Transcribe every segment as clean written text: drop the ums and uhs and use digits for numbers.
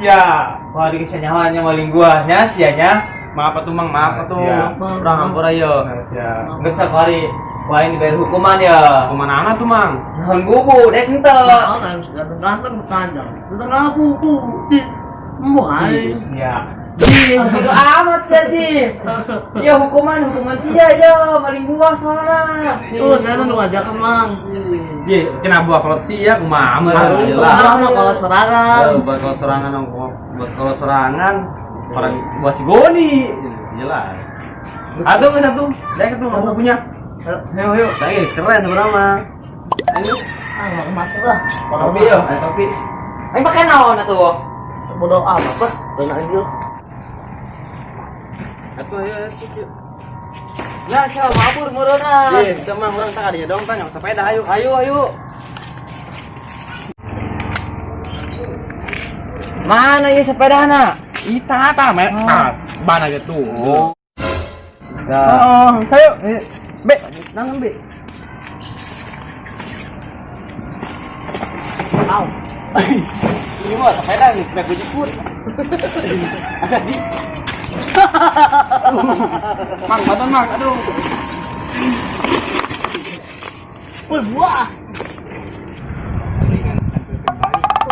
sia. Wah, dikasih nyawanya maling gua nya sianya. Maaf tuh Mang, maaf tuh. Kurang ampun ayo. Sia. Geus sakari wah ini bayar hukuman ya. Hukuman anak tuh Mang. Naon gugu dek henteu. Nah, kan sudah bergantung bertandang. Sudah ngapu. Muai. Sia. Ji, bodo amat sih Ji. Ya hukuman sia ya, maling gua soalnya. Tuh, saya tuh ngajak Mang. Ji, kena buah kolot sia kumaha mah Lah, kalau serangan. buat kolot serangan buat kolot serangan orang gua si Goni. Jelas. Aduh nggak satu, saya ketemu aku punya. Ayo, guys, keren sebenarnya. Ayo, Ah, masuk lah. topi yo, ayo topi. Ayo pakai naon atuh? Bodoh amat lah. Tenang aja. Atuh ayo. Nah, siapa mabur muruna? Kita mah urang tang adinya dong, tanya sepeda ayo. Mana ya sepedana? Ita tas. Mana gitu? Oh. Nah. Sayo. Be, nangan be. Au. Ini mah sepeda nih, sepeda gue jemput. Ada di. Mang, baton Mang, aduh. Wih, buah.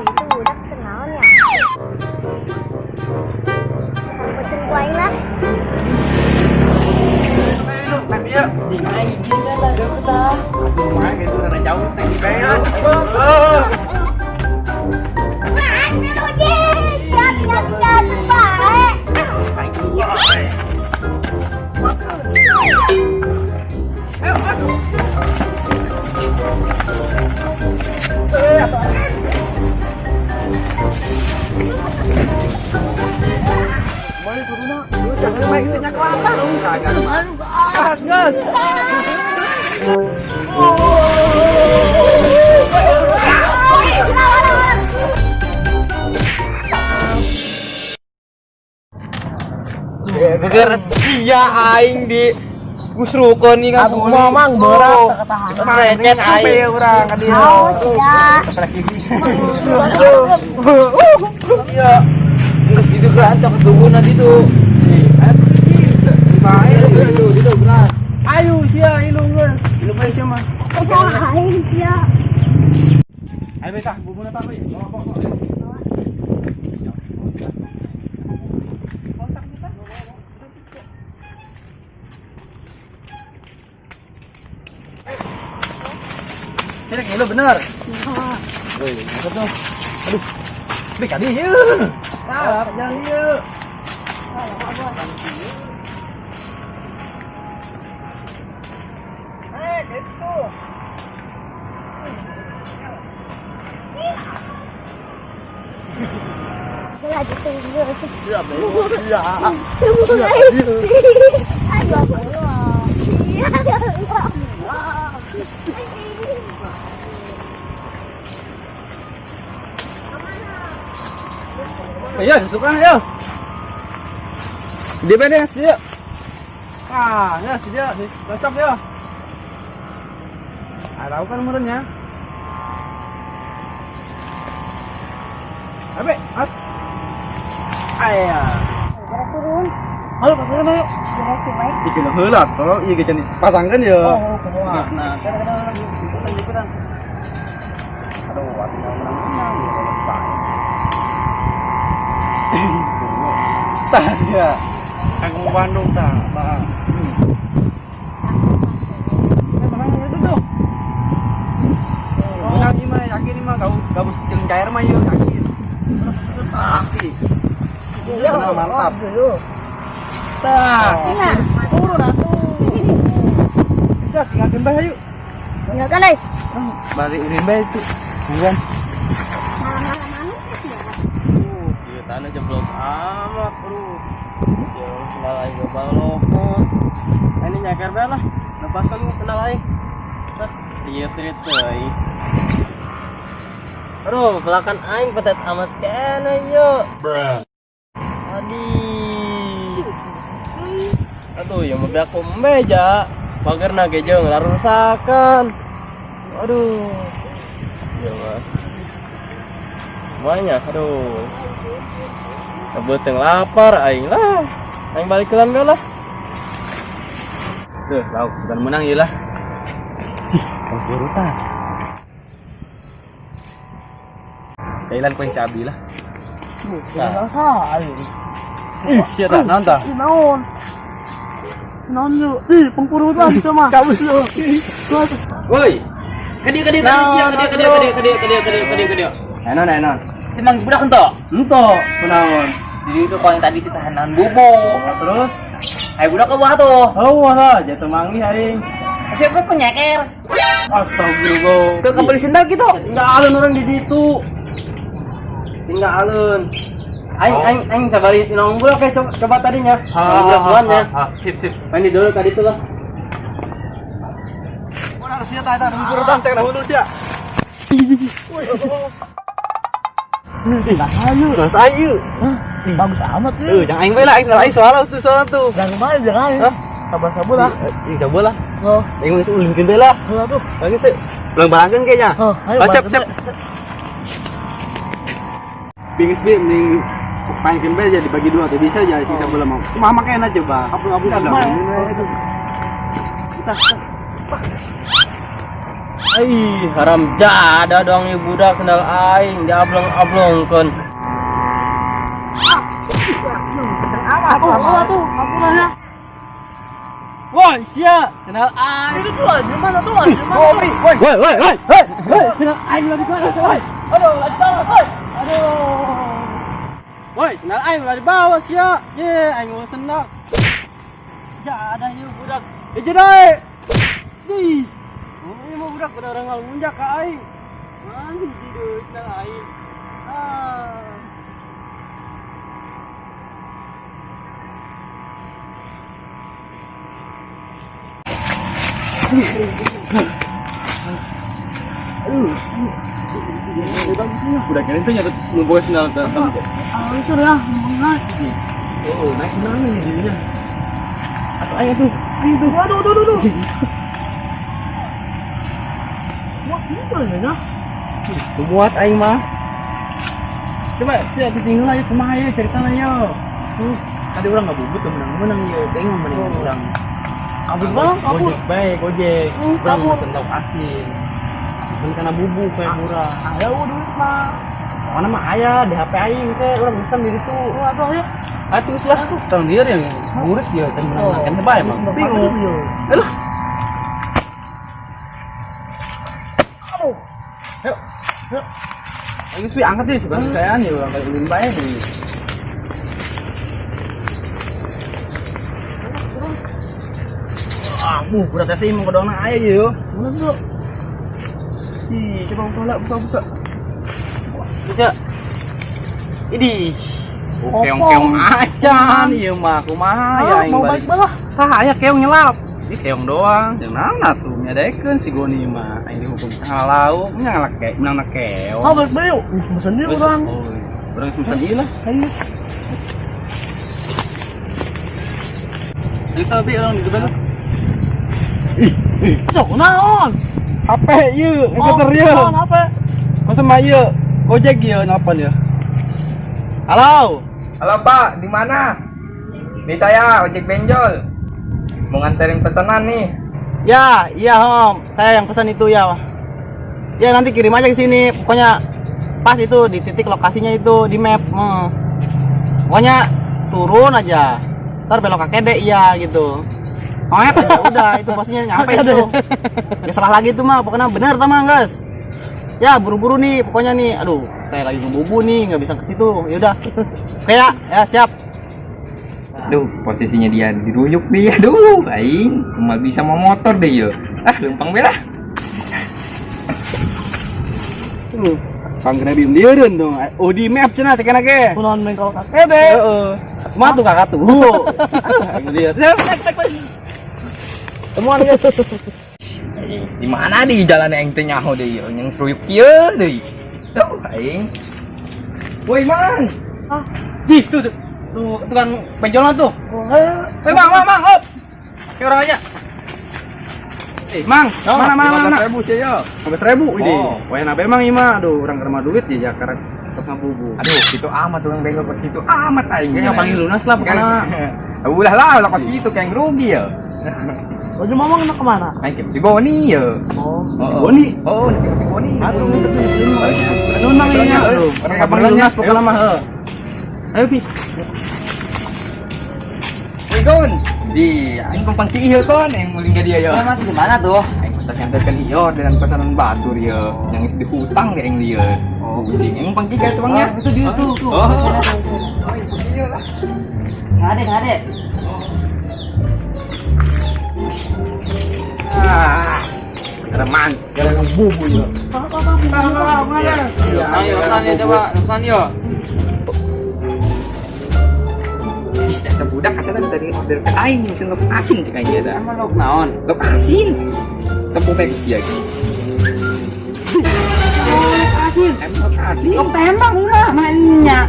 Itu udah kenal ya. Sampai kuaing lah. Ayo, nanti ya. Dimana giginya lah, udah ketah. Aduh, main gitu, karena jauh, thank you banget. Mana lo Ji? Jangan baik. Gas. Geger sia aing di gusrukon nih kan. Aduh, mamang berat ketahan. Merecet aing urang ka dieu. Ya. Iya. Geus gitu kan cok tunggu nanti tuh. Ayo sia ilung geus. Ilung aja mah. Aing ya. Ayo betah bubuna tak euy. Ini kilo bener. Woi, masuk tuh. Aduh. Bek kadi yeuh. Tah, jangan yeuh. Gitu. Lagi tunggu. Siap, siap. Ayo belum. Iya. Ayo, suka ayo. Di mana dia? Ah, ya dia, cocok ya. Tahu kan umurnya. Abe, as. Aya. Turun. Halo, pasangan ayo. Direksi baik. Bikin heula toh, ieu geus pasangkeun ya. Semua. Nah, ikutan. Aduh, atuh menang ya lepas. Tah ya. Kang mau Bandung tah, Pak. Menang itu tuh. Menang mah yakin mah gak mesti jeung cair mah yeuh yakin. Pasti. Iya, Mantap. dulu. Tah, turun atuh. Bisa tinggalkeun bae yuk. Tinggalkan deh. Balik ini bae itu. Bukan. Malam-malam Iya tanah jeblok amat, bro. Jauh senal aing coba lopot. Ini nyaker bae lah. Lepas kali senal aing. Iya trit teuy. Aduh, belakang aing petet amat kene yuk. Adi. Aduh, yang mau aku meja. Pagar nage jeung larusakan. Aduh. Ya, Mas. Banyak, aduh. Sebeteng lapar aing lah. Aing balik ke lambe lah. Tuh, lauk sudah menang ieu lah. Buru tah. Kailan ko si Abi lah. Salah. Ih, sia tah naon tah? Naon? Naon lu? Ih, pengkurutan itu mah. Kabus lu. Woi. Kadi siang kadi. Enon. Senang budak ento. Ento, kunaon? Jadi itu kalau yang tadi kita tahanan bubo. Terus Ayo budak ke bawah tuh. oh lah jatuh manggih aing. Siapa kok nyeker? Astagfirullah. Tuh kembali sendal gitu. Tinggal alun orang di ditu. Tinggal alun. Aing sabari tinong budak kayak coba tadinya. Bulannya. Sip. Main di dulu tadi tuh lah. Orang sia tah nunggu urang cek dahulu sia. Terus ayu. Bagus amat sih. Jangan aing bae lah, aing aing soal tuh. Jangan. Sabar lah. Ih coba lah. Oh, Aing geus ulunkeun bae lah. tuh. Lagi sih. Belang-belangkeun kayaknya. Ayo. Siap. Bingis bi mending painkeun bae jadi bagi dua tuh bisa aja sisa bola mau. Cuma makan aja coba. Abu sudah. Ai, haram jada dong ieu budak sendal aing diablong-ablongkeun. Aku lah. Woi, sia, sendal aing. Itu tuh, di mana tuh? Woi, sendal aing lagi mana, woi. Aduh, lagi salah, woi. Aduh. Woi, sendal aing lagi bawa sia. Ye, aing mau sendal. Jada ieu budak. Jadai. Ih. Ini mau budak pada orang ngalmunjak ka aing. Anjing tidur sendal aing. Udah kalian tuh nyatut membawa sendal ke kamu. Itu ya, naik. Oh, naik sendal nih dirinya. Atau ayo tuh. Aduh. Wah, ini ya. Muat aing mah. Coba sia ditinggal aja kumaha ya ceritanya ya. Tadi orang enggak bubut tuh menang ya, tengok menang orang. Kabur bang, kabur. Gojek. Orang Kabur. mesen tahu asin. Kan karena bubuk kayak murah. Ayo duit mah. Mana mah aya di HP aing teh orang mesen di ditu. Aduh, ya. Atuh lah. Tang dia yang murid dia kan menang kan bae mah. Bingung. Aduh. Ayo. Ayo sih angkat deh sebenarnya saya nih orang kayak ulin bae nih. Udah tes mau kedona aya yeuh. Mana tuh? Ih, coba buka. Bisa. Idih. Keong aja nih mah kumaha ya aing mau balik. balik balah. Tah aya keong nyelap. Ini keong doang. Jeung naonna tuh nyadekeun si Goni mah. Aing dihukum halau nya ngalake menang keong. Oh, balik bayu. Mesen dia orang. Urang mesen ieu lah. Ayo. Aing sabi orang di depan. Sok naon? HP ieu, komputer ieu. Naon apa? Masa mah ieu Gojek ieu nelpon ya. Halo. Halo Pak, di mana? Ini saya ojek benjol. Mau nganterin pesanan nih. Ya, iya Om. Saya yang pesan itu ya. Ya nanti kirim aja ke sini. Pokoknya pas itu di titik lokasinya itu di map. Pokoknya turun aja. Ntar belok ke kede iya gitu. Map aja udah itu posnya nyampe itu. Ya salah lagi itu mah pokoknya benar tamang guys. Ya buru-buru nih pokoknya nih. Aduh, saya lagi ngebubu nih nggak bisa ke situ. Ya udah. Kayak ya siap. Duh, posisinya dia diruyuk dia. Duh, aing cuma bisa mau motor deh yo. Ah, lempang belah. Panggrabim dieureun dong. Oh di map cenah cenah ge. Punon mengkol kakebe. Heeh. Kumaha tuh kakak tuh? Aing lihat. Temuan guys. Di mana di jalan yang teh nyaho deh yo, yang seruyuk kieu deui. Duh, aing. Woi, Mang. Ah. Ih, tuh tukang benjolan tuh. Woi, Mang, hop. Kayak orang aja. Mang, mana? 15.000 sih yo. 15.000 ini. Oh. Wah, nabe Mang ieu mah. Aduh, orang kerma duit ya karek pas ngabubu. Aduh, itu amat tukang bengkel pas itu amat aing. Kayaknya panggil lunas lah pokoknya. Ulah lah pas itu kayak rugi ya. Oh, cuma mau kemana? Main ke si Boni ya. Oh, Boni. Oh, si Boni. Aduh, anu namanya. Mereka panggil lunas pokoknya mah. Ayo Pi. Woi Gon. Di aing kumpang ki ieu Gon yang muling ka dia ya. Mas gimana tuh? Aing tas nganterkeun ieu dengan pesanan batur ya. Yang di hutang ke aing lieu. Oh, pusing. Aing kumpang ki ka tuang ya. Itu dia tuh. Oh. Oh, ieu lah. Ngade. Reman, gara bubu ya. Ayo, coba, nonton yuk. Ada budak asal dari order ke aing mesin lok asin cek aja dah. Emang lok naon? Lok asin. Tempo baik dia. Asin. Lok asin. Lok tembang ulah mainnya.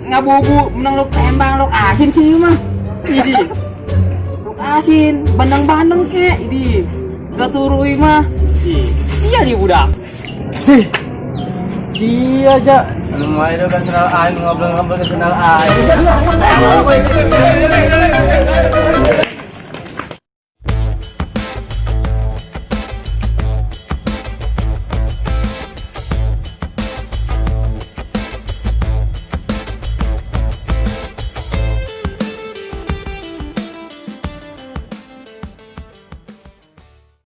Ngabubu menang lok tembang lok asin sih mah. Idi. Lok asin, bandang-bandang ke, idi. Gak turui mah. Iya di budak. Sia aja. Lumayan udah kenal aing ngobrol-ngobrol kenal aing.